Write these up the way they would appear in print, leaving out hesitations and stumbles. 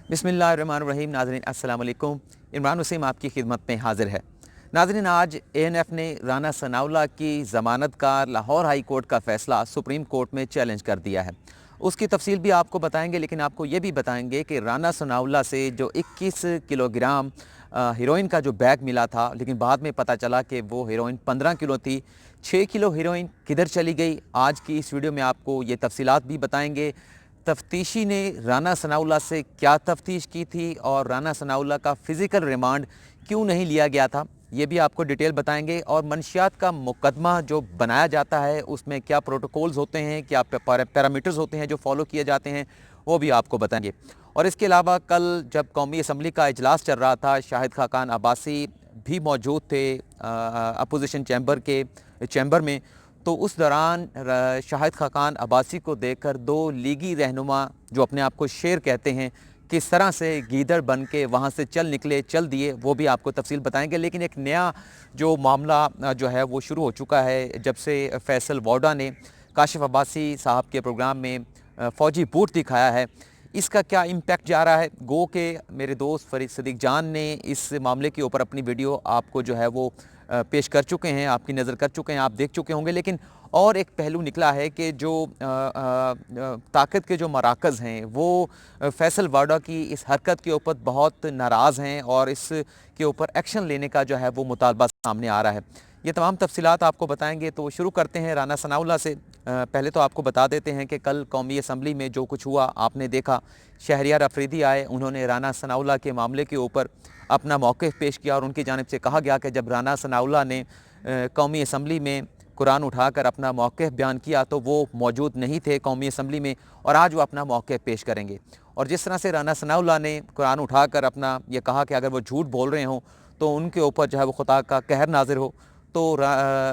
बिस्मिल्लाहिर्रहमानिर्रहीम। नाज़रीन अस्सलाम वालेकुम। इमरान वसीम आपकी खिदमत में हाज़िर है। नाज़रीन, आज एएनएफ ने राना सनाउल्लाह की ज़मानत का लाहौर हाई कोर्ट का फ़ैसला सुप्रीम कोर्ट में चैलेंज कर दिया है। उसकी तफसील भी आपको बताएंगे, लेकिन आपको ये भी बताएंगे कि राना सनाउल्लाह से जो 21 किलोग्राम हीरोइन का जो बैग मिला था, लेकिन बाद में पता चला कि वो हीरोइन 15 किलो थी। 6 किलो हीरोइन किधर चली गई, आज की इस वीडियो में आपको ये तफसीलात भी बताएंगे। तफ्तीशी ने राना सनाउल्लाह से क्या तफ्तीश की थी और राना सनाउल्लाह का फ़िज़िकल रिमांड क्यों नहीं लिया गया था, ये भी आपको डिटेल बताएंगे। और मंशियात का मुकदमा जो बनाया जाता है उसमें क्या प्रोटोकॉल्स होते हैं, क्या पैरामीटर्स होते हैं जो फ़ॉलो किए जाते हैं, वो भी आपको बताएंगे। और इसके अलावा कल जब कौमी असम्बली का इजलास चल रहा था, शाहिद खाकान अब्बासी भी मौजूद थे अपोजिशन चैम्बर में। तो उस दौरान शाहिद खाकान अब्बासी को देखकर दो लीगी रहनुमा जो अपने आप को शेर कहते हैं, किस तरह से गीदड़ बन के वहाँ से चल दिए, वो भी आपको तफसील बताएंगे। लेकिन एक नया जो मामला जो है वो शुरू हो चुका है जब से फैसल वोडा ने काशिफ अब्बासी साहब के प्रोग्राम में फ़ौजी बूट दिखाया है। इसका क्या इम्पैक्ट जा रहा है, गो के मेरे दोस्त फरीद सदीक जान ने इस मामले के ऊपर अपनी वीडियो आपको जो है वो पेश कर चुके हैं, आपकी नज़र कर चुके हैं, आप देख चुके होंगे। लेकिन और एक पहलू निकला है कि जो ताकत के जो मराकज़ हैं वो फैसल वाडा की इस हरकत के ऊपर बहुत नाराज़ हैं और इसके ऊपर एक्शन लेने का जो है वो मुतालबा सामने आ रहा है। ये तमाम तफसीलात आपको बताएंगे। तो शुरू करते हैं राना सनाउल्लाह से। पहले तो आपको बता देते हैं कि कल कौमी असम्बली में जो कुछ हुआ आपने देखा। शहरियार अफरीदी आए, उन्होंने राना सनाउल्लाह के मामले के ऊपर अपना मौक़िफ़ पेश किया और उनकी जानिब से कहा गया कि जब राना सनाउल्लाह ने कौमी असम्बली में कुरान उठाकर अपना मौक़िफ़ बयान किया तो वो मौजूद नहीं थे कौमी असम्बली में, और आज वो अपना मौक़िफ़ पेश करेंगे। और जिस तरह से राना सनाउल्लाह ने कुरान उठाकर अपना ये कहा कि अगर वो झूठ बोल रहे हों तो उनके ऊपर जो है वो खुदा का कहर नाजिर हो, तो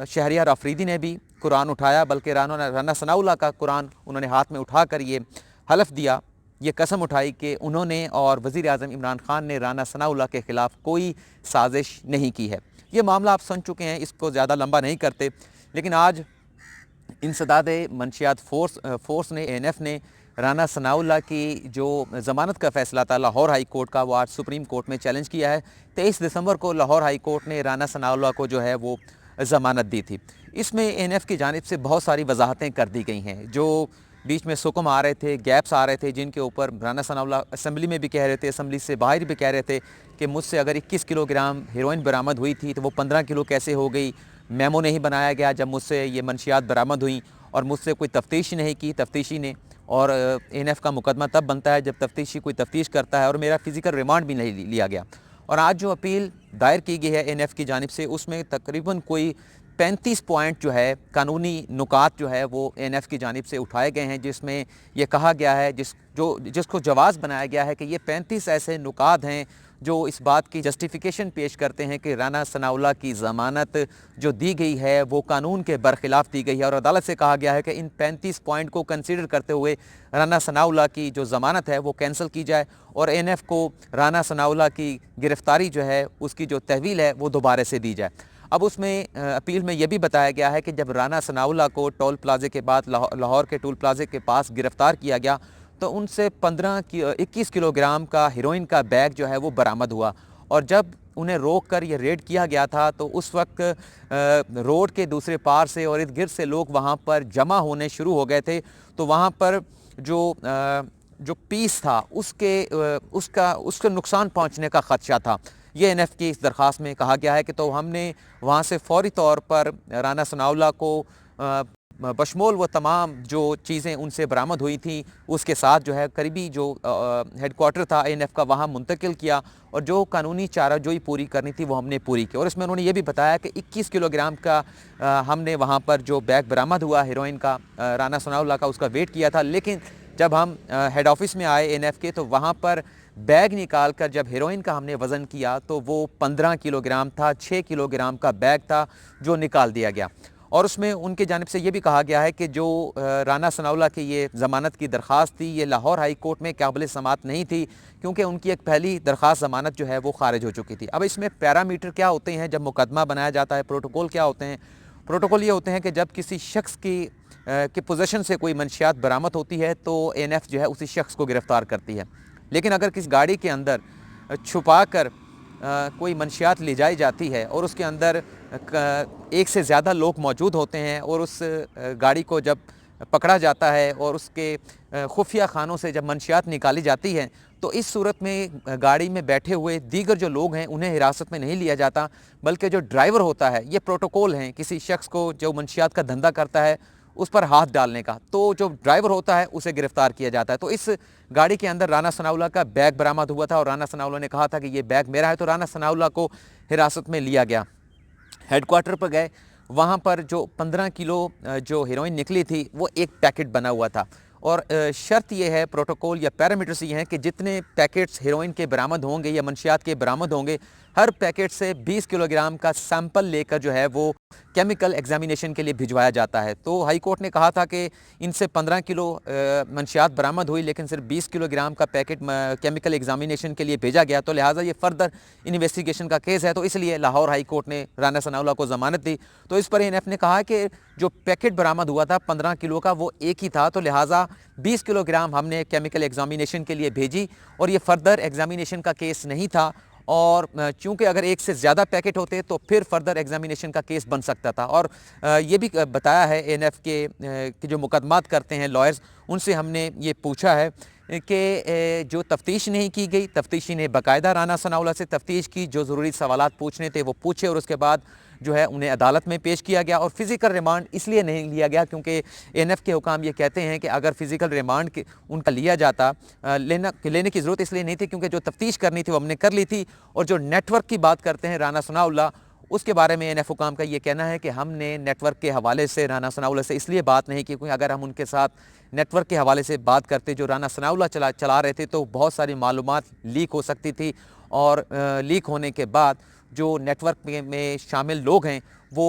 शहरियार अफरीदी ने भी कुरान उठाया, बल्कि राना सनाउल्लाह का कुरान उन्होंने हाथ में उठाकर ये हलफ दिया, ये कसम उठाई कि उन्होंने और वज़ीर आज़म इमरान ख़ान ने राना सनाउल्लाह के ख़िलाफ़ कोई साजिश नहीं की है। ये मामला आप सुन चुके हैं, इसको ज़्यादा लंबा नहीं करते। लेकिन आज इंसदाद मंशियात फोर्स ने एएनएफ ने राना सनाउल्लाह की जो ज़मानत का फ़ैसला था लाहौर हाई कोर्ट का, वो आज सुप्रीम कोर्ट में चैलेंज किया है। 23 दिसंबर को लाहौर हाई कोर्ट ने राना सनाउल्लाह को जो है वो ज़मानत दी थी। इसमें एएनएफ की जानिब से बहुत सारी वजाहतें कर दी गई हैं। जो बीच में सुकम आ रहे थे, गैप्स आ रहे थे, जिनके ऊपर राना सनाउल्लाह असम्बली में भी कह रहे थे, असम्बली से बाहर भी कह रहे थे कि मुझसे अगर 21 किलोग्राम हीरोइन बरामद हुई थी तो वो 15 किलो कैसे हो गई। मेमो नहीं बनाया गया जब मुझसे ये मंशियात बरामद हुई, और मुझसे कोई तफ्तीश नहीं की तफ्तीशी ने। और एएनएफ का मुकदमा तब बनता है जब तफ्तीशी कोई तफ्तीश करता है, और मेरा फ़िज़िकल रिमांड भी नहीं लिया गया। और आज जो अपील दायर की गई है एएनएफ की जानिब से, उसमें तकरीबन कोई 35 पॉइंट जो है कानूनी नुकात जो है वो एएनएफ की जानिब से उठाए गए हैं, जिसमें ये कहा गया है जिसको जवाज़ बनाया गया है कि ये 35 ऐसे नुकात हैं जो इस बात की जस्टिफिकेशन पेश करते हैं कि राना सनाउल्लाह की ज़मानत जो दी गई है वो कानून के बरखिलाफ़ दी गई है। और अदालत से कहा गया है कि इन 35 पॉइंट को कंसीडर करते हुए राना सनाउल्लाह की जो ज़मानत है वो कैंसिल की जाए, और एएनएफ को राना सनाउल्लाह की गिरफ़्तारी जो है उसकी जो तहवील है वो दोबारा से दी जाए। अब उसमें अपील में यह भी बताया गया है कि जब राना सनाउल्लाह को टोल प्लाजे के बाद लाहौर के टोल प्लाजे के पास गिरफ़्तार किया गया तो उनसे 21 किलोग्राम का हीरोइन का बैग जो है वो बरामद हुआ। और जब उन्हें रोक कर ये रेड किया गया था तो उस वक्त रोड के दूसरे पार से और इर्द गिर्द से लोग वहाँ पर जमा होने शुरू हो गए थे। तो वहाँ पर जो पीस था उसका नुकसान पहुँचने का ख़दशा था। ये एएनएफ की इस दरख्वास्त में कहा गया है कि तो हमने वहाँ से फ़ौरी तौर पर राना सनाउल्लाह को बशमूल वो तमाम जो चीज़ें उनसे बरामद हुई थी उसके साथ जो है करीबी जो हेडक्वार्टर था एएनएफ का वहाँ मुंतकिल किया, और जो कानूनी चाराजोई पूरी करनी थी वो हमने पूरी की। और इसमें उन्होंने ये भी बताया कि 21 किलोग्राम का हमने वहाँ पर जो बैग बरामद हुआ हीरोइन का राना सनाउल्लाह का, उसका वेट किया था। लेकिन जब हम हेड ऑफिस में आए एएनएफ के तो वहाँ पर बैग निकाल कर जब हीरोइन का हमने वज़न किया तो वो 15 किलोग्राम था। 6 किलोग्राम का बैग था जो निकाल दिया गया। और उसमें उनके जानिब से ये भी कहा गया है कि जो राना सनाउल्लाह की ये ज़मानत की दरख्वास्त थी ये लाहौर हाई कोर्ट में काबिल समात नहीं थी, क्योंकि उनकी एक पहली दरख्वास्त ज़मानत जो है वो खारिज हो चुकी थी। अब इसमें पैरामीटर क्या होते हैं जब मुकदमा बनाया जाता है, प्रोटोकॉल क्या होते हैं? प्रोटोकॉल ये होते हैं कि जब किसी शख्स की पोजीशन से कोई मंशियात बरामद होती है तो एएनएफ जो है उसी शख्स को गिरफ़्तार करती है। लेकिन अगर किसी गाड़ी के अंदर छुपा कर कोई मंशियात ले जाई जाती है और उसके अंदर एक से ज़्यादा लोग मौजूद होते हैं और उस गाड़ी को जब पकड़ा जाता है और उसके खुफिया खानों से जब मंशियात निकाली जाती हैं, तो इस सूरत में गाड़ी में बैठे हुए दीगर जो लोग हैं उन्हें हिरासत में नहीं लिया जाता, बल्कि जो ड्राइवर होता है, ये प्रोटोकॉल हैं किसी शख्स को जो मंशियात का धंधा करता है उस पर हाथ डालने का, तो जो ड्राइवर होता है उसे गिरफ्तार किया जाता है। तो इस गाड़ी के अंदर राना सनाउल्लाह का बैग बरामद हुआ था और राना सनाउल्लाह ने कहा था कि ये बैग मेरा है, तो राना सनाउल्लाह को हिरासत में लिया गया। हेडक्वार्टर पर गए, वहाँ पर जो 15 किलो जो हेरोइन निकली थी वो एक पैकेट बना हुआ था और शर्त ये है, प्रोटोकॉल या पैरामीटर्स ये हैं कि जितने पैकेट्स हेरोइन के बरामद होंगे या मंशियात के बरामद होंगे, हर पैकेट से 20 किलोग्राम का सैंपल लेकर जो है वो केमिकल एग्जामिनेशन के लिए भिजवाया जाता है। तो हाई कोर्ट ने कहा था कि इनसे 15 किलो मंशियात बरामद हुई, लेकिन सिर्फ 20 किलोग्राम का पैकेट केमिकल एग्जामिनेशन के लिए भेजा गया, तो लिहाजा ये फर्दर इन्वेस्टिगेशन का केस है, तो इसलिए लाहौर हाई कोर्ट ने राना सनाउल्लाह को ज़मानत दी। तो इस पर एएनएफ ने कहा कि जो पैकेट बरामद हुआ था 15 किलो का वो एक ही था, तो लिहाजा 20 किलोग्राम हमने केमिकल एग्जामिनेशन के लिए भेजी और ये फर्दर एग्जामिनेशन का केस नहीं था। और चूँकि अगर एक से ज़्यादा पैकेट होते तो फिर फर्दर एग्जामिनेशन का केस बन सकता था। और ये भी बताया है एएनएफ के जो मुकदमात करते हैं लॉयर्स, उनसे हमने ये पूछा है कि जो तफ्तीश नहीं की गई, तफ्तीशी ने बाकायदा राना सनाउल्लाह से तफ्तीश की, जो ज़रूरी सवालात पूछने थे वो पूछे और उसके बाद जो है उन्हें अदालत में पेश किया गया। और फिज़िकल रिमांड इसलिए नहीं लिया गया क्योंकि एएनएफ के हुकाम ये कहते हैं कि अगर फिज़िकल रिमांड उनका लिया जाता, लेने की ज़रूरत इसलिए नहीं थी क्योंकि जो तफ्तीश करनी थी वो हमने कर ली थी। और जो नेटवर्क की बात करते हैं राना सनाउल्लाह, उसके बारे में एएनएफ हुकाम का ये कहना है कि हमने नेटवर्क के हवाले से राना सनाउल्लाह से इसलिए बात नहीं की क्योंकि अगर हम उनके साथ नेटवर्क के हवाले से बात करते जो राना सनाउल्लाह चला रहे थे तो बहुत सारी मालूमात लीक हो सकती थी और लीक होने के बाद जो नेटवर्क में शामिल लोग हैं वो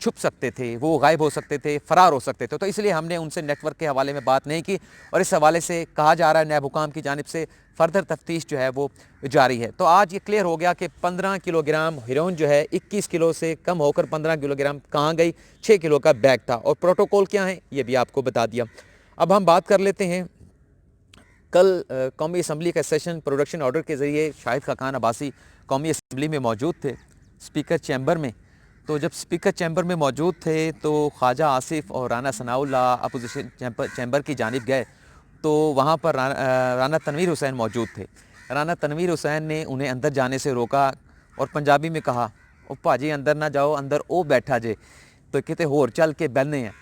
छुप सकते थे, वो गायब हो सकते थे, फ़रार हो सकते थे। तो इसलिए हमने उनसे नेटवर्क के हवाले में बात नहीं की और इस हवाले से कहा जा रहा है नायब हुकाम की जानिब से फर्दर तफ्तीश जो है वो जारी है। तो आज ये क्लियर हो गया कि 15 किलोग्राम हेरोइन जो है 21 किलो से कम होकर 15 किलोग्राम कहाँ गई, 6 किलो का बैग था। और प्रोटोकॉल क्या है ये भी आपको बता दिया। अब हम बात कर लेते हैं, कल कौमी असम्बली का सेशन प्रोडक्शन ऑर्डर के ज़रिए शाहिद खाकान अब्बासी कौमी असम्बली में मौजूद थे, स्पीकर चैम्बर में। तो जब स्पीकर चैम्बर में मौजूद थे तो ख्वाजा आसिफ और राना सनाउल्लाह अपोजिशन चैम्बर की जानिब गए, तो वहाँ पर राना तनवीर हुसैन मौजूद थे। राना तनवीर हुसैन ने उन्हें अंदर जाने से रोका और पंजाबी में कहा, ओ भाजी अंदर ना जाओ, अंदर ओ बैठा जे, तो किते होर चल के बहने हैं।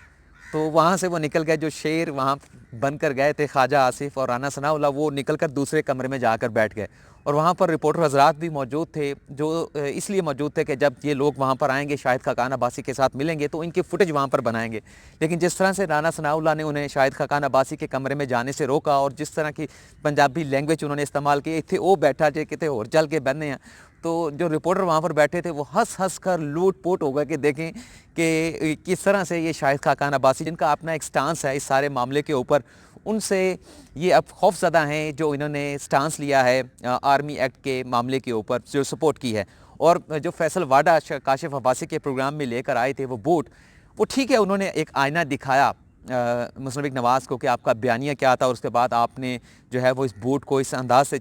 तो वहाँ से वो निकल गए, जो शेर वहाँ बन कर गए थे ख्वाजा आसिफ और राना सनाउल्लाह, वो निकल कर दूसरे कमरे में जाकर बैठ गए। और वहाँ पर रिपोर्टर हजरात भी मौजूद थे, जो इसलिए मौजूद थे कि जब ये लोग वहाँ पर आएंगे शाहिद खाकान अब्बासी के साथ मिलेंगे तो इनकी फुटेज वहाँ पर बनाएंगे। लेकिन जिस तरह से राना सनाउल्लाह ने उन्हें शाहिद खाकान अब्बासी के कमरे में जाने से रोका और जिस तरह की पंजाबी लैंग्वेज उन्होंने इस्तेमाल की, इतने ओ बैठा जे किते होर चल के बहने हैं, तो जो रिपोर्टर वहाँ पर बैठे थे वो हंस कर लूट पोट हो गए कि देखें कि किस तरह से ये शाहिद खाकान अब्बासी, जिनका अपना एक स्टांस है इस सारे मामले के ऊपर, उनसे ये अब खौफज़दा हैं जो इन्होंने स्टांस लिया है आर्मी एक्ट के मामले के ऊपर, जो सपोर्ट की है। और जो फैसल वाडा काशिफ अब्बासी के प्रोग्राम में लेकर आए थे वो बूट, वो ठीक है, उन्होंने एक आईना दिखाया मुशर्रफ नवाज़ को कि आपका बयानिया क्या था, और उसके बाद आपने जो है वो इस बूट को इस अंदाज से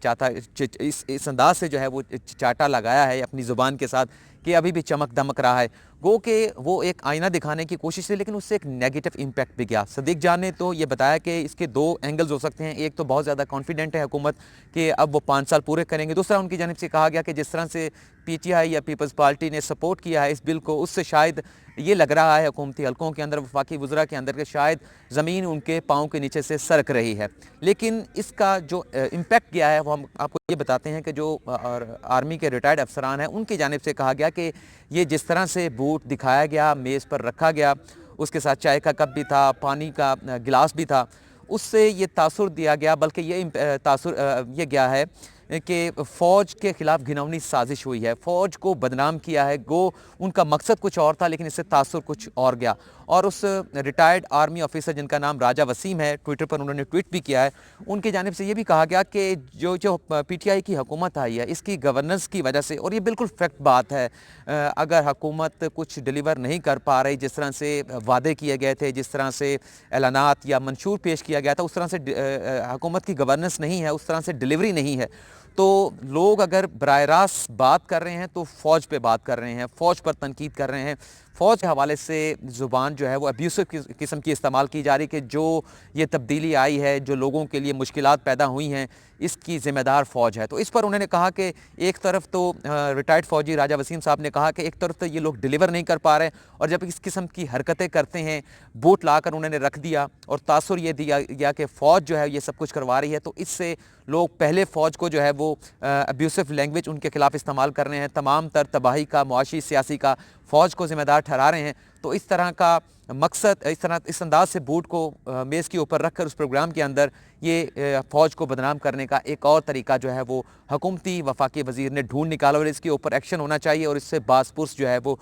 इस अंदाज से जो है वो चाटा लगाया है अपनी ज़ुबान के साथ कि अभी भी चमक दमक रहा है। गो कि वो एक आईना दिखाने की कोशिश थी, लेकिन उससे एक नेगेटिव इम्पैक्ट भी गया। सदीक जान ने तो ये बताया कि इसके दो एंगल्स हो सकते हैं। एक तो बहुत ज़्यादा कॉन्फिडेंट है हुकूमत कि अब वो 5 साल पूरे करेंगे। दूसरा, उनकी जानिब से कहा गया कि जिस तरह से पीटीआई या पीपल्स पार्टी ने सपोर्ट किया है इस बिल को, उससे शायद ये लग रहा है हुकूमती हलकों के अंदर, वफाकी वज़रा के अंदर, कि शायद ज़मीन उनके पाँव के नीचे से सरक रही है। लेकिन इसका जो इम्पैक्ट गया है वो हम आपको ये बताते हैं कि जो आर्मी के रिटायर्ड अफसरान हैं उनकी जानिब से कहा गया कि ये जिस तरह से बूट दिखाया गया, मेज़ पर रखा गया, उसके साथ चाय का कप भी था, पानी का गिलास भी था, उससे ये तासुर दिया गया, बल्कि ये तासुर ये गया है कि फ़ौज के ख़िलाफ़ घिनौनी साजिश हुई है, फ़ौज को बदनाम किया है। गो उनका मकसद कुछ और था लेकिन इससे तासुर कुछ और गया। और उस रिटायर्ड आर्मी ऑफिसर जिनका नाम राजा वसीम है, ट्विटर पर उन्होंने ट्वीट भी किया है, उनकी जानिब से ये भी कहा गया कि जो पीटीआई की हुकूमत आई है इसकी गवर्नेंस की वजह से, और ये बिल्कुल फैक्ट बात है, अगर हुकूमत कुछ डिलीवर नहीं कर पा रही, जिस तरह से वादे किए गए थे, जिस तरह से ऐलानात या मंशूर पेश किया गया था, उस तरह से हुकूमत की गवर्नेंस नहीं है, उस तरह से डिलीवरी नहीं है, तो लोग अगर बराह रास्त बात कर रहे हैं तो फ़ौज पे बात कर रहे हैं, फ़ौज पर तनकीद कर रहे हैं। फ़ौज के हवाले से ज़ुबान जो है वो अब्यूसिव किस्म की इस्तेमाल की जा रही कि जो ये तब्दीली आई है, जो लोगों के लिए मुश्किलात पैदा हुई हैं, इसकी ज़िम्मेदार फ़ौज है। तो इस पर उन्होंने कहा कि एक तरफ तो रिटायर्ड फ़ौजी राजा वसीम साहब ने कहा कि एक तरफ तो ये लोग डिलीवर नहीं कर पा रहे, और जब इस किस्म की हरकतें करते हैं, बोट लाकर उन्होंने रख दिया और तासुर ये दिया गया कि फ़ौज जो है ये सब कुछ करवा रही है, तो इससे लोग पहले फ़ौज को जो है वो अब्यूसिव लैंग्वेज उनके खिलाफ इस्तेमाल कर रहे हैं, तमाम तर तबाही का, मुआशी सियासी का फ़ौज को ज़िम्मेदार ठहरा रहे हैं। तो इस तरह का मकसद, इस अंदाज से बूट को मेज़ के ऊपर रख कर उस प्रोग्राम के अंदर ये फ़ौज को बदनाम करने का एक और तरीका जो है वो हुकूमती वफाकी वज़ीर ने ढूंढ निकाला, और इसके ऊपर एक्शन होना चाहिए और इससे बासपुर्स जो है वो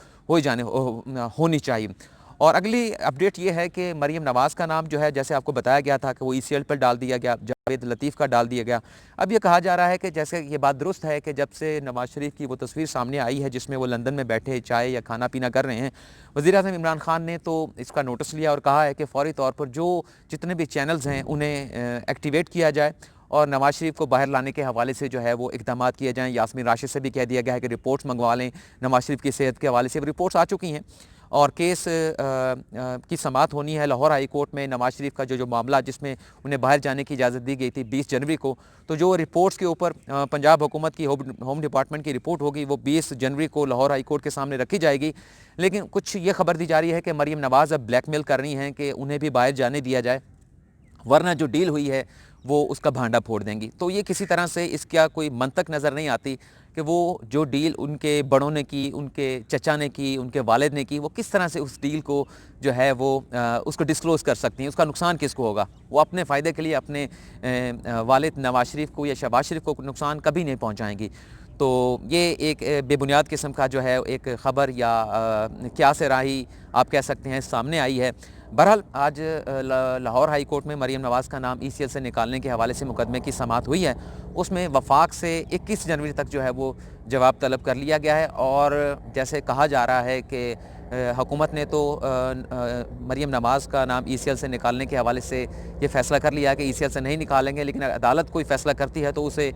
होनी चाहिए। और अगली अपडेट ये है कि मरीम नवाज़ का नाम जो है, जैसे आपको बताया गया था कि वो ईसीएल पर डाल दिया गया, जावेद लतीफ़ का डाल दिया गया। अब ये कहा जा रहा है कि जैसे ये बात दुरुस्त है कि जब से नवाज़ शरीफ की वो तस्वीर सामने आई है जिसमें वो लंदन में बैठे चाय या खाना पीना कर रहे हैं, वज़ीर-ए-आज़म इमरान खान ने तो इसका नोटिस लिया और कहा है कि फ़ौरी तौर पर जो जितने भी चैनल्स हैं उन्हें एक्टिवेट किया जाए और नवाज़ शरीफ को बाहर लाने के हवाले से जो है वो इक़दामात किए जाएँ। यास्मीन राशिद से भी कह दिया गया है कि रिपोर्ट्स मंगवा लें नवाज़ शरीफ की सेहत के हवाले से। रिपोर्ट्स आ चुकी हैं और केस की समाअत होनी है लाहौर हाई कोर्ट में। नवाज़ शरीफ का जो मामला जिसमें उन्हें बाहर जाने की इजाज़त दी गई थी 20 जनवरी को, तो जो रिपोर्ट्स के ऊपर पंजाब हुकूमत की होम डिपार्टमेंट की रिपोर्ट होगी वो 20 जनवरी को लाहौर हाई कोर्ट के सामने रखी जाएगी। लेकिन कुछ ये खबर दी जा रही है कि मरीम नवाज़ अब ब्लैकमेल कर रही हैं कि उन्हें भी बाहर जाने दिया जाए, वरना जो डील हुई है वो उसका भांडा फोड़ देंगी। तो ये किसी तरह से इसका कोई मंतक नज़र नहीं आती कि वो जो डील उनके बड़ों ने की, उनके चचा ने की, उनके वालिद ने की, वो किस तरह से उस डील को जो है वो उसको डिस्क्लोज़ कर सकती हैं। उसका नुकसान किसको होगा? वो अपने फ़ायदे के लिए अपने वालिद नवाज़ शरीफ को या शहबाज शरीफ को नुकसान कभी नहीं पहुँचाएँगी। तो ये एक बेबुनियाद किस्म का जो है एक ख़बर या क्या से राही आप कह सकते हैं सामने आई है। बहरहाल आज लाहौर हाई कोर्ट में मरीम नवाज़ का नाम ईसीएल से निकालने के हवाले से मुकदमे की समाअत हुई है। उसमें वफाक से 21 जनवरी तक जो है वो जवाब तलब कर लिया गया है और जैसे कहा जा रहा है कि हुकूमत ने तो मरीम नवाज़ का नाम ईसीएल से निकालने के हवाले से ये फ़ैसला कर लिया कि ईसीएल से नहीं निकालेंगे, लेकिन अदालत कोई फ़ैसला करती है तो उसे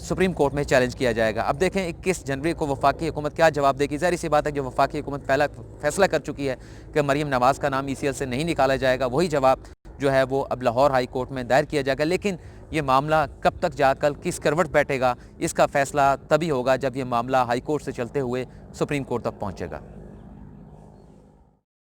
सुप्रीम कोर्ट में चैलेंज किया जाएगा। अब देखें 21 जनवरी को वफाकी हुकूमत क्या जवाब देगी। ज़ाहिर सी बात है, जो वफाकी हुकूमत पहला फ़ैसला कर चुकी है कि मरीम नवाज़ का नाम ईसीएल से नहीं निकाला जाएगा, वही जवाब जो है वो अब लाहौर हाई कोर्ट में दायर किया जाएगा। लेकिन ये मामला कब तक जाकर किस करवट बैठेगा, इसका फ़ैसला तभी होगा जब ये मामला हाई कोर्ट से चलते हुए सुप्रीम कोर्ट तक पहुँचेगा।